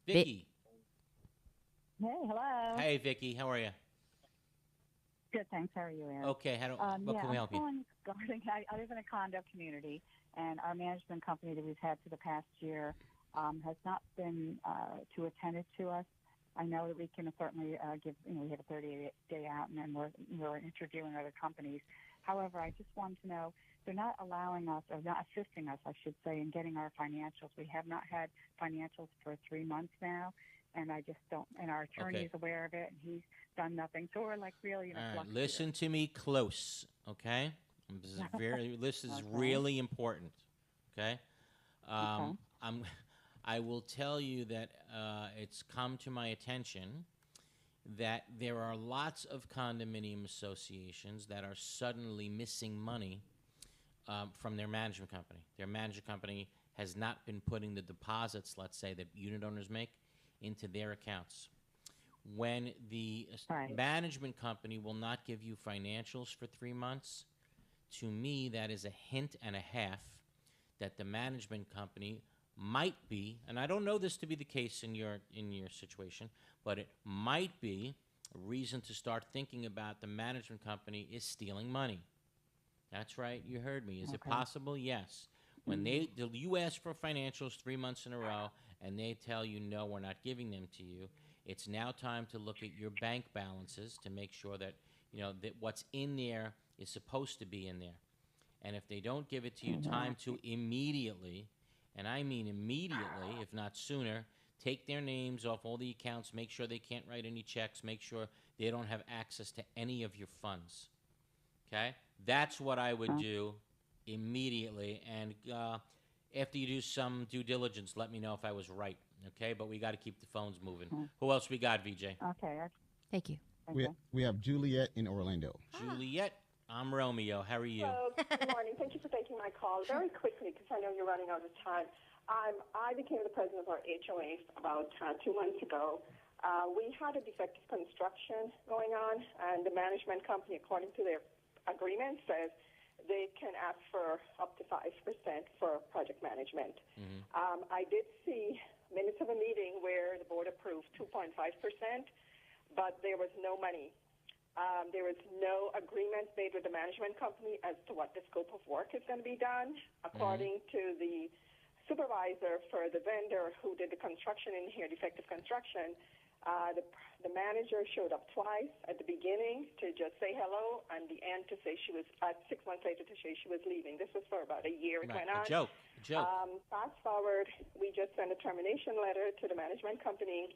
Vicky. Hey, hello. Hey, Vicky. How are you? Good, thanks. How are you, Aaron? Okay. What can we help you? I live in a condo community, and our management company that we've had for the past year has not been too attentive to us. I know that we can certainly give, we have a 30-day out, and then we're interviewing other companies. However, I just wanted to know, they're not allowing us, or not assisting us, I should say, in getting our financials. We have not had financials for 3 months now, and I just don't, and our attorney is aware of it, and he's done nothing. So we're like really in a flux. Listen to me close, okay? This is really important, okay? I will tell you that it's come to my attention that there are lots of condominium associations that are suddenly missing money from their management company. Their management company has not been putting the deposits, let's say, that unit owners make into their accounts. When the management company will not give you financials for 3 months, to me that is a hint and a half that the management company might be, and I don't know this to be the case in your situation, but it might be a reason to start thinking about the management company is stealing money. That's right, you heard me. Is it possible? Yes. When you ask for financials 3 months in a row and they tell you, no, we're not giving them to you, it's now time to look at your bank balances to make sure that, that what's in there is supposed to be in there. And if they don't give it to you, time to immediately, and I mean immediately, if not sooner, take their names off all the accounts, make sure they can't write any checks, make sure they don't have access to any of your funds. Okay? That's what I would do immediately. And after you do some due diligence, let me know if I was right. Okay? But we got to keep the phones moving. Who else we got, VJ? Okay. Thank you. We have Juliet in Orlando. Juliet, I'm Romeo. How are you? Hello. Good morning. Thank you for taking my call. Very quickly, because I know you're running out of time. I became the president of our HOA about 2 months ago. We had a defective construction going on, and the management company, according to their agreement, says they can ask for up to 5% for project management. I did see minutes of a meeting where the board approved 2.5%, but there was no money. There was no agreement made with the management company as to what the scope of work is going to be done. According to the supervisor for the vendor who did the construction in here, defective construction, the manager showed up twice at the beginning to just say hello, and the end to say she was, 6 months later to say she was leaving. This was for about a year. It went on. A joke. Fast forward, we just sent a termination letter to the management company.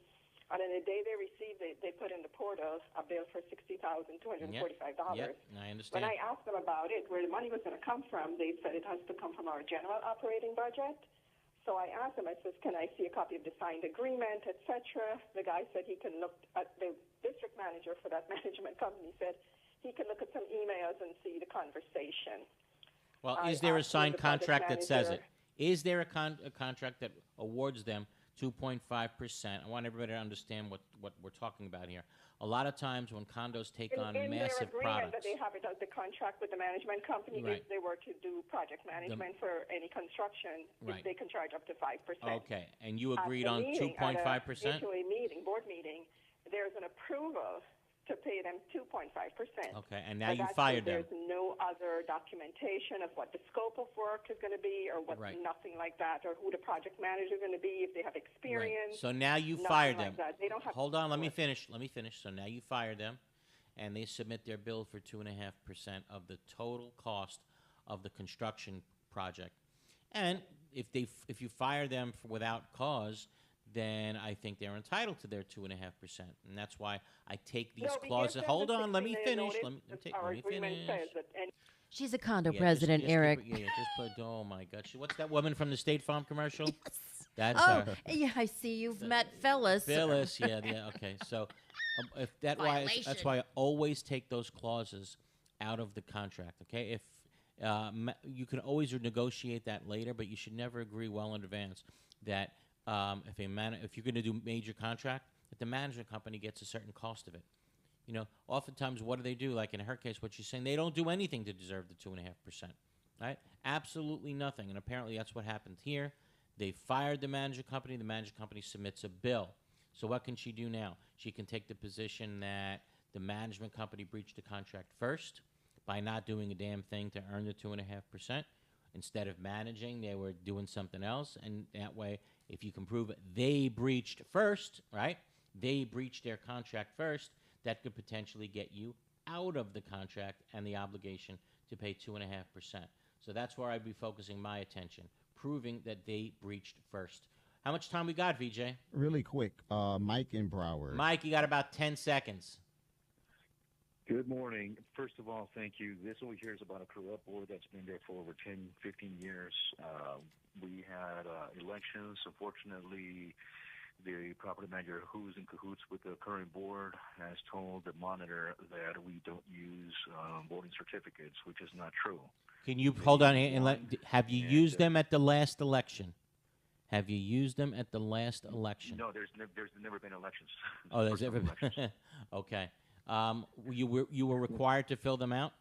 And on the day they received it, they put in the portal a bill for $60,245. Yep, I understand. When I asked them about it, where the money was going to come from, they said it has to come from our general operating budget. So I asked them, I said, can I see a copy of the signed agreement, et cetera? The guy said he can look at, the district manager for that management company said he can look at some emails and see the conversation. Well, is there a signed contract that says it? Is there a contract that awards them 2.5%? I want everybody to understand what we're talking about here. A lot of times when condos take on massive In their agreement products, that they have it as the contract with the management company, if they were to do project management for any construction, they can charge up to 5%. Okay, and you agreed on 2.5%? HOA meeting, board meeting, there's an approval to pay them 2.5%. Okay, and now you fired them. There's no other documentation of what the scope of work is going to be, or what, nothing like that, or who the project manager is going to be, if they have experience. So now you fired them. Like they don't have Hold on, let me finish. So now you fire them, and they submit their bill for 2.5% of the total cost of the construction project. And if you fire them without cause, then I think they're entitled to their 2.5%, and that's why I take these clauses. Hold on, let me finish. Let me finish. She's a condo president, Eric. Just put. Oh my God, what's that woman from the State Farm commercial? Yes. That's oh, her. Yeah, I see you've met Phyllis. Phyllis, yeah. Okay, so that's why I always take those clauses out of the contract. Okay, if you can always negotiate that later, but you should never agree well in advance that if you're going to do major contract, that the management company gets a certain cost of it. You know, oftentimes what do? Like in her case, what she's saying, they don't do anything to deserve the 2.5%, right? Absolutely nothing, and apparently that's what happened here. They fired the management company. The management company submits a bill. So what can she do now? She can take the position that the management company breached the contract first by not doing a damn thing to earn the 2.5%. Instead of managing, they were doing something else, and that way, if you can prove they breached first, right? They breached their contract first. That could potentially get you out of the contract and the obligation to pay 2.5%. So that's where I'd be focusing my attention, proving that they breached first. How much time we got, VJ? Really quick, Mike in Broward. Mike, you got about 10 seconds. Good morning. First of all, thank you. This only hears about a corrupt board that's been there for over 10, 15 years. We had elections. Unfortunately, the property manager who's in cahoots with the current board has told the monitor that we don't use voting certificates, which is not true. Can you hold on here and have you used them at the last election? Have you used them at the last election? No, there's never been elections. Oh, there's ever been. Okay. You were required to fill them out?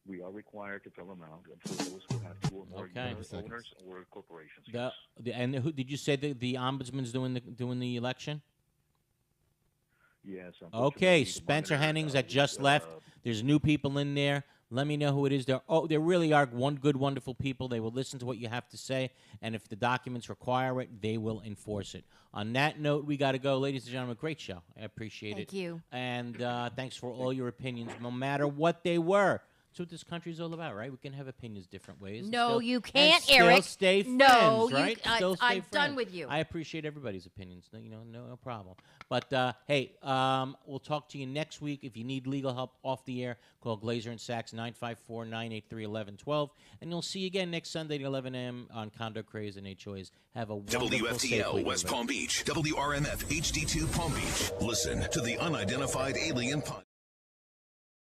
We are required to fill them out for those who have 2 or more owners or corporations. And who did you say the ombudsman's doing the election? Yes. Okay, Spencer Hennings that just left. There's new people in there. Let me know who it is. There really are good, wonderful people. They will listen to what you have to say, and if the documents require it, they will enforce it. On that note, we got to go. Ladies and gentlemen, great show. I appreciate it. Thank you. And thanks for all your opinions, no matter what they were. That's what this country is all about, right? We can have opinions different ways. No, still, you can't, still Eric. Stay friends, no, right? Still stay I'm friends. done with you. I appreciate everybody's opinions. No problem. But hey, we'll talk to you next week. If you need legal help off the air, call Glazer and Sachs 954-983-1112, and you'll see you again next Sunday at 11 a.m. on Condo Craze and HOAs. Have a wonderful, safe WFTL week, West everybody. Palm Beach, WRMF HD2 Palm Beach. Listen to the unidentified alien podcast.